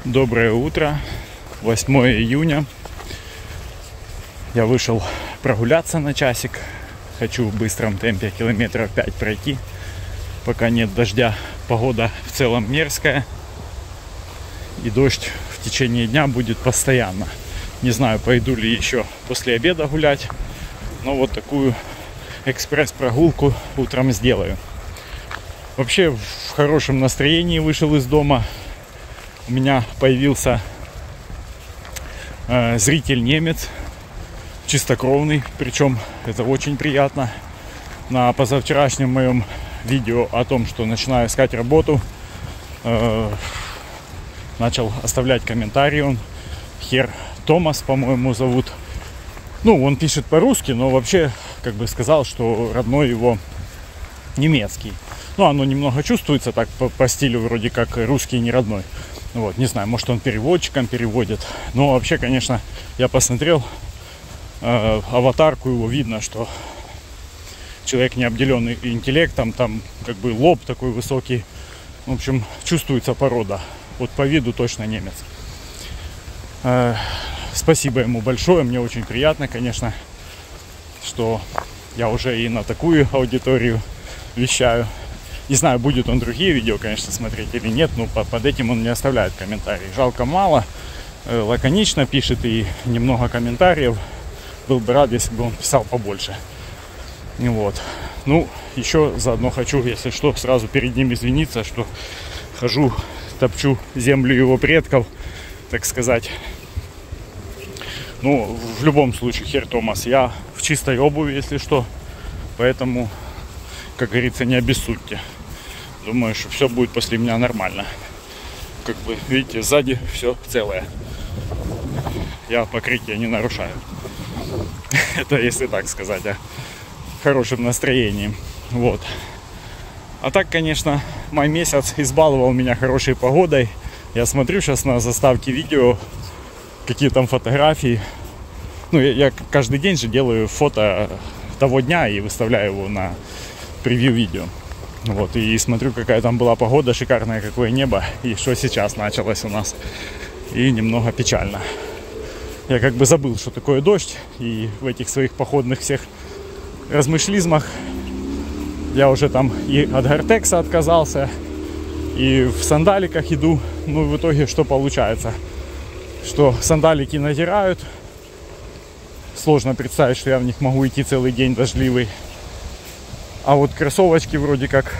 Доброе утро, 8 июня. Я вышел прогуляться на часик. Хочу в быстром темпе километров 5 пройти, пока нет дождя. Погода в целом мерзкая, и дождь в течение дня будет постоянно. Не знаю, пойду ли еще после обеда гулять, но вот такую экспресс-прогулку утром сделаю. Вообще в хорошем настроении вышел из дома. У меня появился зритель немец, чистокровный, причем это очень приятно. На позавчерашнем моем видео о том, что начинаю искать работу, начал оставлять комментарии. Он Хер Томас, по-моему, зовут. Ну, он пишет по-русски, но вообще, как бы сказал, что родной его немецкий. Ну, оно немного чувствуется так по стилю, вроде как русский не родной. Вот, не знаю, может он переводчиком переводит. Но вообще, конечно, я посмотрел аватарку его, видно, что человек не обделенный интеллектом, там как бы лоб такой высокий. В общем, чувствуется порода. Вот по виду точно немец. Спасибо ему большое, мне очень приятно, конечно, что я уже и на такую аудиторию вещаю. Не знаю, будет он другие видео, конечно, смотреть или нет, но под этим он не оставляет комментарий. Жалко мало, лаконично пишет и немного комментариев. Был бы рад, если бы он писал побольше. Вот. Ну, еще заодно хочу, если что, сразу перед ним извиниться, что хожу, топчу землю его предков, так сказать. Ну, в любом случае, Хер Томас, я в чистой обуви, если что. Поэтому, как говорится, не обессудьте. Думаю, что все будет после меня нормально. Как бы, видите, сзади все целое. Я покрытие не нарушаю. Это если так сказать, хорошим настроением. Вот. А так, конечно, май месяц избаловал меня хорошей погодой. Я смотрю сейчас на заставки видео, какие там фотографии. Ну, я каждый день же делаю фото того дня и выставляю его на превью видео. Вот, и смотрю, какая там была погода, шикарное какое небо, и что сейчас началось у нас. И немного печально. Я как бы забыл, что такое дождь, и в этих своих походных всех размышлизмах я уже там и от Гортекса отказался, и в сандаликах иду. Ну, в итоге что получается? Что сандалики натирают. Сложно представить, что я в них могу идти целый день дождливый. А вот кроссовочки вроде как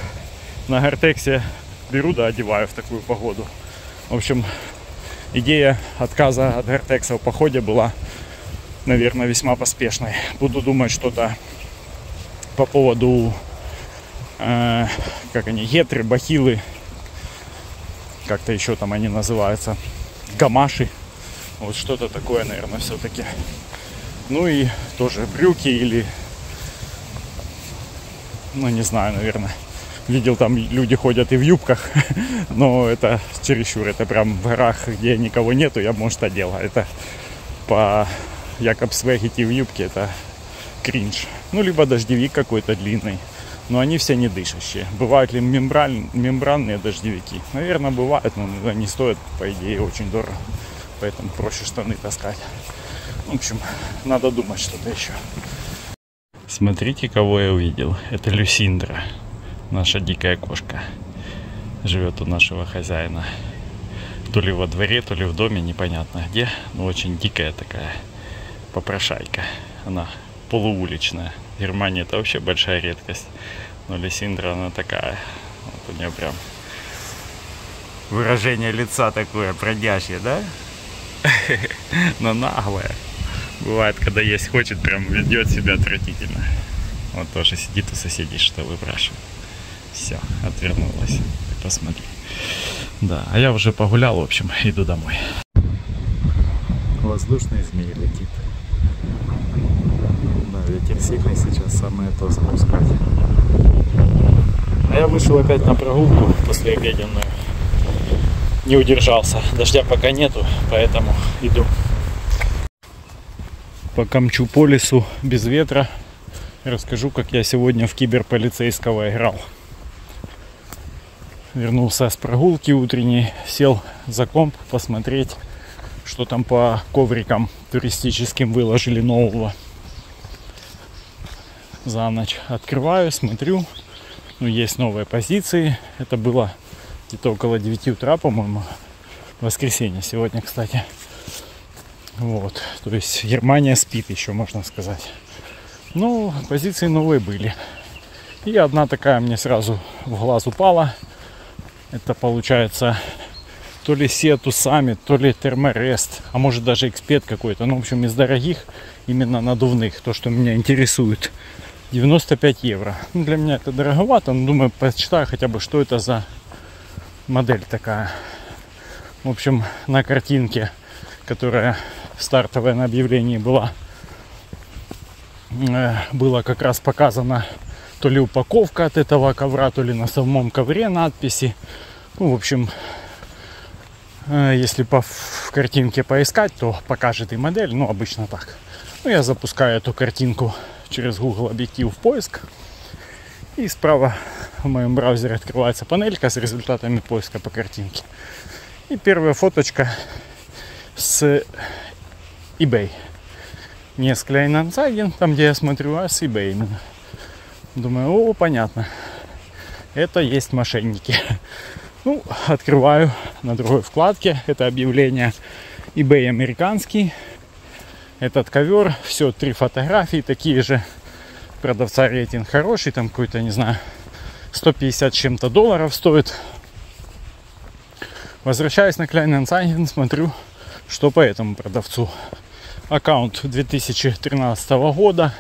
на Гортексе беру да одеваю в такую погоду. В общем, идея отказа от Гортекса в походе была, наверное, весьма поспешной. Буду думать что-то по поводу, как они, гетры, бахилы, как-то еще там они называются, гамаши. Вот что-то такое, наверное, все-таки. Ну и тоже брюки или, ну не знаю, наверное. Видел, там люди ходят и в юбках, но это чересчур. Это прям в горах, где никого нету, я, может, одел. Это по Якобсвег идти в юбке, это кринж. Ну, либо дождевик какой-то длинный. Но они все не дышащие. Бывают ли мембранные дождевики? Наверное, бывают, но они стоят, по идее, очень дорого. Поэтому проще штаны таскать. В общем, надо думать что-то еще. Смотрите, кого я увидел. Это Люсиндра. Наша дикая кошка. Живет у нашего хозяина. То ли во дворе, то ли в доме, непонятно где. Но очень дикая такая попрошайка. Она полууличная. В Германии это вообще большая редкость. Но Люсиндра, она такая. Вот у нее прям выражение лица такое бродящее, да? Но наглая. Бывает, когда есть хочет, прям ведет себя отвратительно. Вот тоже сидит у соседей, что выпрашивает. Все, отвернулась. Посмотри. Да, а я уже погулял, в общем, иду домой. Воздушный змей летит. Да, ветер сильный сейчас, самое то запускать. А я вышел опять на прогулку послеобеденную. Не удержался. Дождя пока нету, поэтому иду. Пока мчу по лесу без ветра, расскажу, как я сегодня в киберполицейского играл. Вернулся с прогулки утренней, сел за комп посмотреть, что там по коврикам туристическим выложили нового за ночь. Открываю, смотрю, ну, есть новые позиции. Это было где-то около 9 утра, по-моему, воскресенье сегодня, кстати. Вот, то есть Германия спит еще, можно сказать. Ну, позиции новые были. И одна такая мне сразу в глаз упала. Это получается то ли Сету Саммит, то ли Терморест, а может даже Экспет какой-то. Ну, в общем, из дорогих, именно надувных, то, что меня интересует. 95 евро. Ну, для меня это дороговато, но думаю, почитаю хотя бы, что это за модель такая. В общем, на картинке, которая стартовая на объявлении была, было как раз показано то ли упаковка от этого ковра, то ли на самом ковре надписи. Ну, в общем, если в картинке поискать, то покажет и модель. Ну, обычно так. Ну, я запускаю эту картинку через Google объектив в поиск. И справа в моем браузере открывается панелька с результатами поиска по картинке. И первая фоточка с eBay. Не с Kleinanzeigen, там где я смотрю, а с eBay именно. Думаю, о, понятно. Это есть мошенники. Ну, открываю на другой вкладке. Это объявление eBay американский. Этот ковер. Все, 3 фотографии. Такие же. Продавца рейтинг хороший. Там какой-то, не знаю, 150 с чем-то долларов стоит. Возвращаюсь на Kleinanzeigen. Смотрю, что по этому продавцу. Аккаунт 2013 года.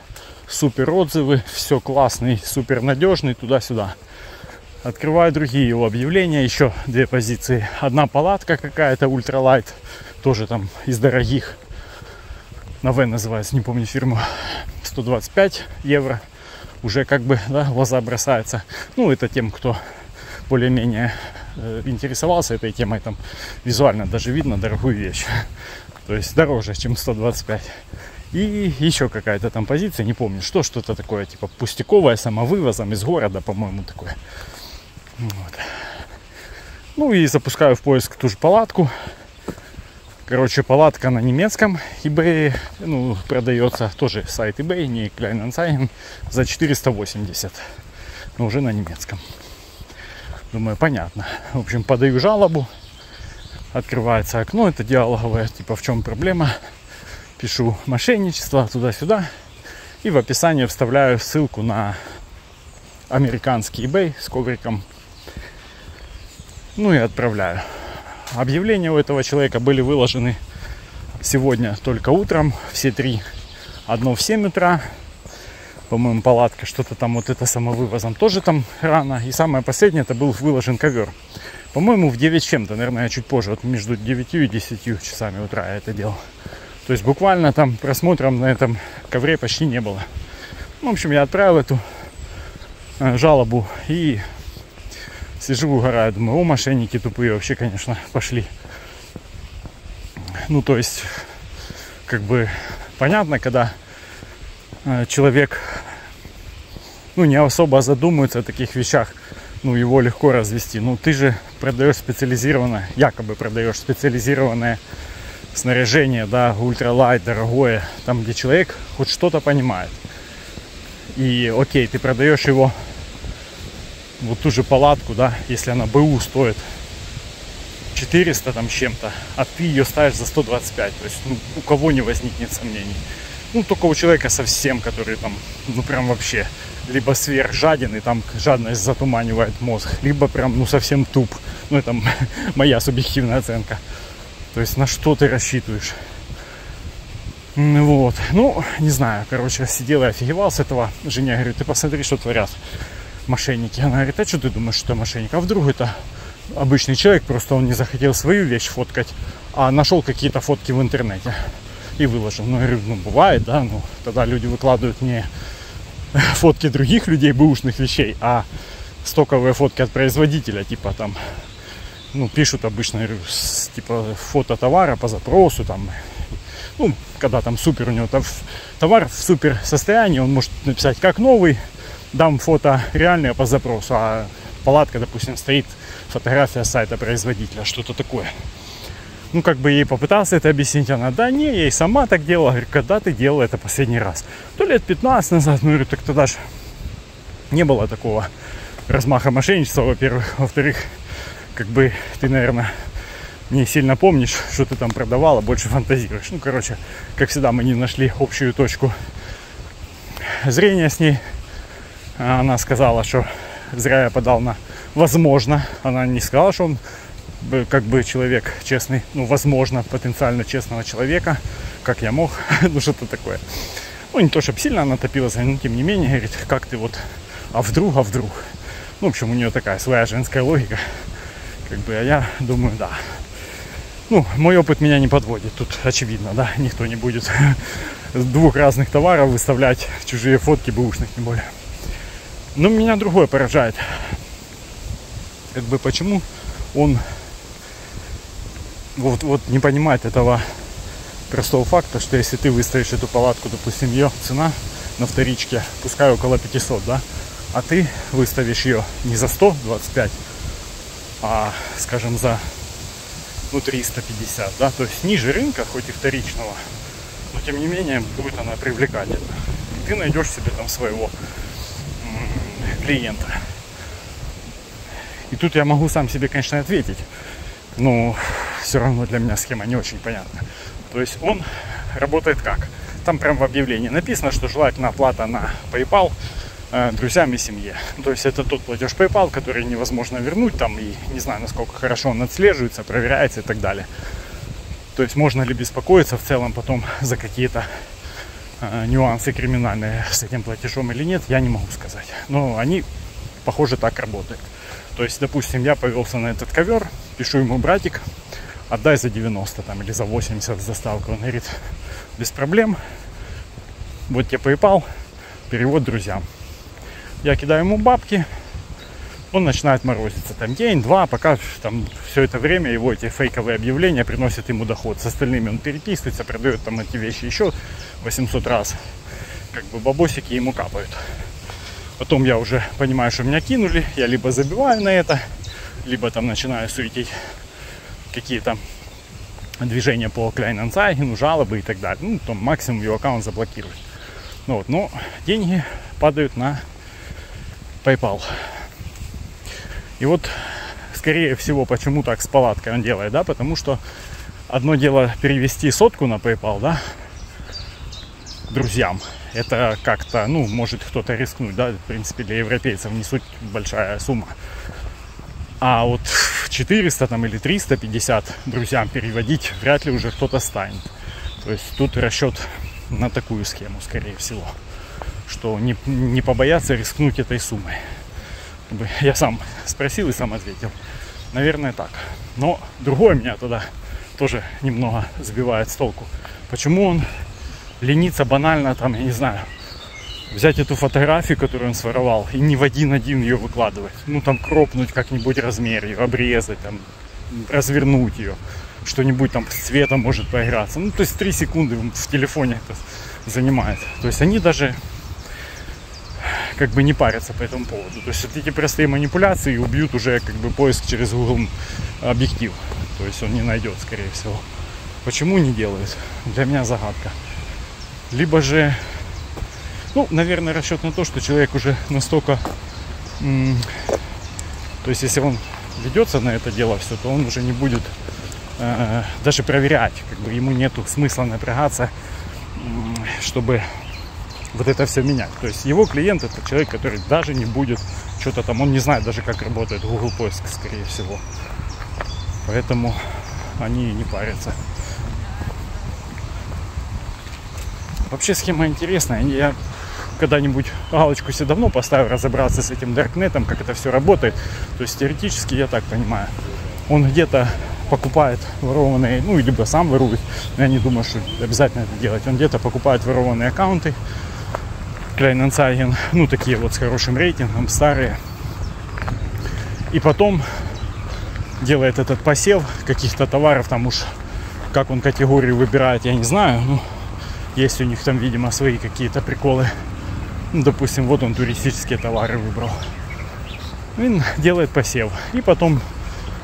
Супер отзывы, все классный, супер надежный, туда-сюда. Открываю другие его объявления, еще 2 позиции. Одна палатка какая-то, ультралайт, тоже там из дорогих. На В называется, не помню фирму. 125 евро. Уже как бы, да, в глаза бросается. Ну, это тем, кто более-менее интересовался этой темой. Там визуально даже видно дорогую вещь. То есть дороже, чем 125. И еще какая-то там позиция, не помню, что-то такое, типа пустяковое, самовывозом из города, по-моему, такое. Вот. Ну и запускаю в поиск ту же палатку. Короче, палатка на немецком eBay, ну, продается тоже сайт eBay, не Kleinanzeigen, за 480. Но уже на немецком. Думаю, понятно. В общем, подаю жалобу. Открывается окно, это диалоговое, типа, в чем проблема. Пишу мошенничество туда-сюда. И в описании вставляю ссылку на американский eBay с ковриком. Ну и отправляю. Объявления у этого человека были выложены сегодня только утром. Все 3. Одно в 7 утра. По-моему, палатка, что-то там вот это самовывозом тоже там рано. И самое последнее, это был выложен ковер. По-моему, в 9 чем-то, наверное, чуть позже. Вот между 9 и 10 часами утра я это делал. То есть буквально там просмотром на этом ковре почти не было. В общем, я отправил эту жалобу и сижу, угораю. Думаю, о, мошенники тупые вообще, конечно, пошли. Ну, то есть, как бы понятно, когда человек, ну, не особо задумывается о таких вещах, ну, его легко развести. Ну, ты же продаешь специализированное, якобы продаешь специализированное снаряжение, да, ультралайт, дорогое, там, где человек хоть что-то понимает. И окей, ты продаешь его, вот ту же палатку, да, если она БУ стоит 400 там с чем-то, а ты ее ставишь за 125. То есть, ну, у кого не возникнет сомнений. Ну, только у человека совсем, который там, ну, прям вообще, либо сверхжаден, и там жадность затуманивает мозг, либо прям, ну, совсем туп. Ну, это моя субъективная оценка. То есть, на что ты рассчитываешь? Вот. Ну, не знаю, короче, сидел и офигевал с этого. Женя говорит, ты посмотри, что творят мошенники. Она говорит, а что ты думаешь, что это мошенник? А вдруг это обычный человек, просто он не захотел свою вещь фоткать, а нашел какие-то фотки в интернете и выложил. Ну, я говорю, ну, бывает, да, ну, тогда люди выкладывают не фотки других людей, бэушных вещей, а стоковые фотки от производителя, типа там, ну, пишут обычно, типа, фото товара по запросу, там, ну, когда там супер, у него там товар в супер состоянии, он может написать как новый, дам фото реальное по запросу, а палатка, допустим, стоит, фотография с сайта производителя, что-то такое. Ну, как бы ей попытался это объяснить, она, да не, я и сама так делала. Говорю, когда ты делала это последний раз? То лет 15 назад. Ну, говорю, так тогда же не было такого размаха мошенничества, во-первых. Во-вторых, как бы ты, наверное, не сильно помнишь, что ты там продавала, больше фантазируешь. Ну, короче, как всегда, мы не нашли общую точку зрения с ней. Она сказала, что зря я подал на возможно. Она не сказала, что он как бы человек честный, ну, возможно, потенциально честного человека, как я мог, ну, что-то такое. Ну, не то, чтобы сильно она топилась, но тем не менее, говорит, как ты вот, а вдруг. Ну, в общем, у нее такая своя женская логика, как бы, а я думаю, да. Ну, мой опыт меня не подводит, тут очевидно, да, никто не будет двух разных товаров выставлять чужие фотки, бэушных тем более. Но меня другое поражает, как бы, почему он вот не понимает этого простого факта, что если ты выставишь эту палатку, допустим, ее цена на вторичке, пускай около 500, да, а ты выставишь ее не за 125, а, скажем, за, ну, 350, да, то есть ниже рынка, хоть и вторичного, но тем не менее будет она привлекательна. И ты найдешь себе там своего клиента. И тут я могу сам себе, конечно, ответить, но все равно для меня схема не очень понятна. То есть он работает как? Там прям в объявлении написано, что желательно оплата на PayPal друзьям и семье. То есть это тот платеж PayPal, который невозможно вернуть, там, и не знаю, насколько хорошо он отслеживается, проверяется и так далее. То есть можно ли беспокоиться в целом потом за какие-то нюансы криминальные с этим платежом или нет, я не могу сказать. Но они, похоже, так работают. То есть, допустим, я повелся на этот ковер, пишу ему: братик, отдай за 90 там, или за 80 с доставкой. Он говорит: без проблем, вот тебе PayPal, перевод друзьям. Я кидаю ему бабки, он начинает морозиться. Там день-два, пока там все это время его эти фейковые объявления приносят ему доход. С остальными он переписывается, продает там эти вещи еще 800 раз. Как бы бабосики ему капают. Потом я уже понимаю, что меня кинули, я либо забиваю на это, либо там начинаю суетить какие-то движения по Kleinanzeigen, жалобы и так далее. Ну, там максимум его аккаунт заблокируют. Ну, вот, но деньги падают на PayPal. И вот, скорее всего, почему так с палаткой он делает, да, потому что одно дело перевести 100 на PayPal, да, друзьям. Это как-то, ну, может кто-то рискнуть, да, в принципе, для европейцев не суть большая сумма. А вот 400 там или 350 друзьям переводить вряд ли уже кто-то станет. То есть тут расчет на такую схему, скорее всего, что не побояться рискнуть этой суммой. Я сам спросил и сам ответил. Наверное, так. Но другое меня тогда тоже немного сбивает с толку. Почему он ленится банально, там, я не знаю, взять эту фотографию, которую он своровал, и не в один-один ее выкладывать. Ну, там, кропнуть как-нибудь размер ее, обрезать, там, развернуть ее. Что-нибудь там с цветом может поиграться. Ну, то есть 3 секунды в телефоне это занимает. То есть они даже как бы не парятся по этому поводу. То есть вот эти простые манипуляции убьют уже как бы поиск через Google объектив. То есть он не найдет, скорее всего. Почему не делают? Для меня загадка. Либо же, ну, наверное, расчет на то, что человек уже настолько, то есть если он ведется на это дело все, то он уже не будет даже проверять, как бы ему нету смысла напрягаться, чтобы вот это все менять. То есть его клиент — это человек, который даже не будет что-то там, он не знает даже, как работает Google поиск, скорее всего. Поэтому они не парятся. Вообще схема интересная. Я когда-нибудь галочку себе давно поставил разобраться с этим даркнетом, как это все работает. То есть теоретически, я так понимаю, он где-то покупает ворованные, ну, либо сам ворует. Я не думаю, что обязательно это делать. Он где-то покупает ворованные аккаунты Kleinanzeigen, ну, такие вот с хорошим рейтингом, старые. И потом делает этот посев каких-то товаров, там уж как он категорию выбирает, я не знаю. Ну, есть у них там, видимо, свои какие-то приколы. Ну, допустим, вот он туристические товары выбрал. Он делает посев. И потом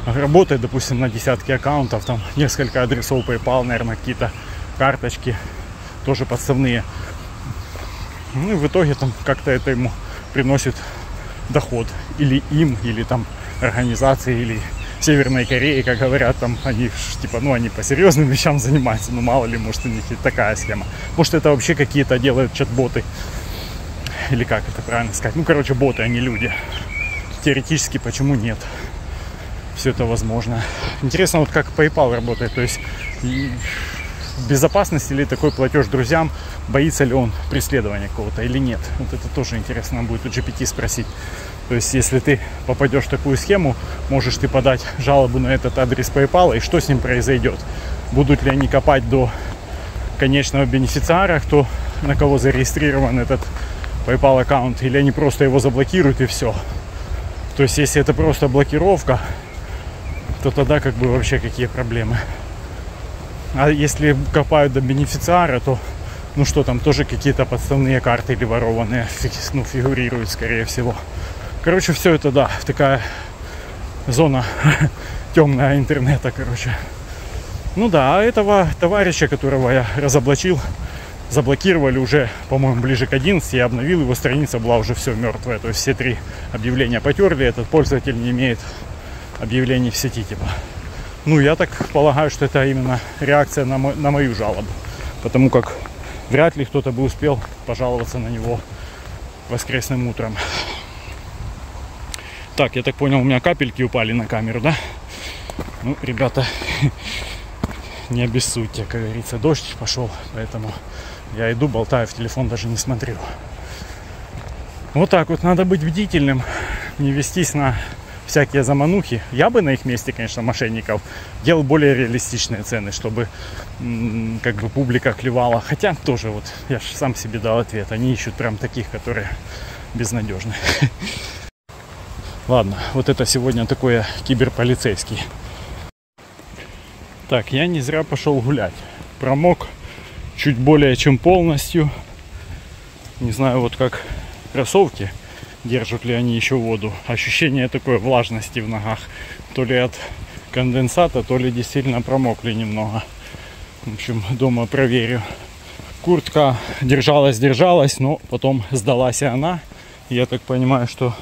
работает, допустим, на десятки аккаунтов, там несколько адресов PayPal, наверное, какие-то карточки, тоже подставные. Ну и в итоге там как-то это ему приносит доход. Или им, или там организации, или Северной Кореи, как говорят, там они типа, ну они по серьезным вещам занимаются, ну мало ли, может у них и такая схема. Может это вообще какие-то делают чат-боты. Или как это правильно сказать? Ну, короче, боты, а не люди. Теоретически, почему нет? Все это возможно. Интересно, вот как PayPal работает. То есть, в безопасности ли такой платеж друзьям? Боится ли он преследования какого-то или нет? Вот это тоже интересно будет у GPT спросить. То есть, если ты попадешь в такую схему, можешь ты подать жалобу на этот адрес PayPal, и что с ним произойдет? Будут ли они копать до конечного бенефициара, кто, на кого зарегистрирован этот PayPal аккаунт, или они просто его заблокируют и все. То есть, если это просто блокировка, то тогда как бы вообще какие проблемы. А если копают до бенефициара, то ну что там, тоже какие-то подставные карты или ворованные фигурируют, скорее всего. Короче, все это, да, такая зона темная интернета, короче. Ну да, а этого товарища, которого я разоблачил, заблокировали уже, по-моему, ближе к 11. Я обновил, его страница была уже все мертвая. То есть все 3 объявления потерли. Этот пользователь не имеет объявлений в сети, типа. Ну, я так полагаю, что это именно реакция на мою жалобу. Потому как вряд ли кто-то бы успел пожаловаться на него воскресным утром. Так, я так понял, у меня капельки упали на камеру, да? Ну, ребята, не обессудьте, как говорится, дождь пошел, поэтому я иду, болтаю в телефон, даже не смотрю. Вот так вот, надо быть бдительным, не вестись на всякие заманухи. Я бы на их месте, конечно, мошенников делал более реалистичные цены, чтобы как бы публика клевала. Хотя тоже вот, я же сам себе дал ответ, они ищут прям таких, которые безнадежны. Ладно, вот это сегодня такое киберполицейский. Так, я не зря пошел гулять. Промок чуть более чем полностью. Не знаю, вот как кроссовки, держат ли они еще воду. Ощущение такой влажности в ногах. То ли от конденсата, то ли действительно промокли немного. В общем, дома проверю. Куртка держалась, но потом сдалась и она. Я так понимаю, что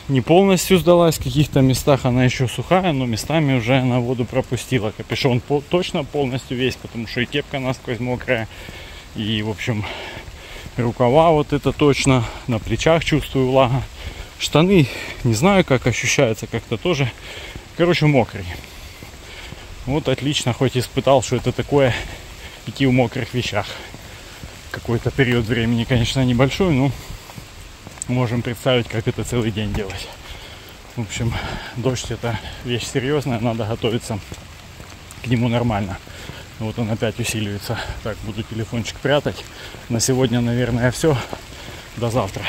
не полностью сдалась. В каких-то местах она еще сухая, но местами уже она воду пропустила. Капюшон точно полностью весь, потому что и кепка насквозь мокрая. И, в общем, рукава вот это точно. На плечах чувствую влага. Штаны, не знаю, как ощущаются, как-то тоже. Короче, мокрый. Вот отлично, хоть испытал, что это такое идти в мокрых вещах. Какой-то период времени, конечно, небольшой, но можем представить, как это целый день делать. В общем, дождь — это вещь серьезная, надо готовиться к нему нормально. Вот он опять усиливается. Так, буду телефончик прятать. На сегодня, наверное, все. До завтра.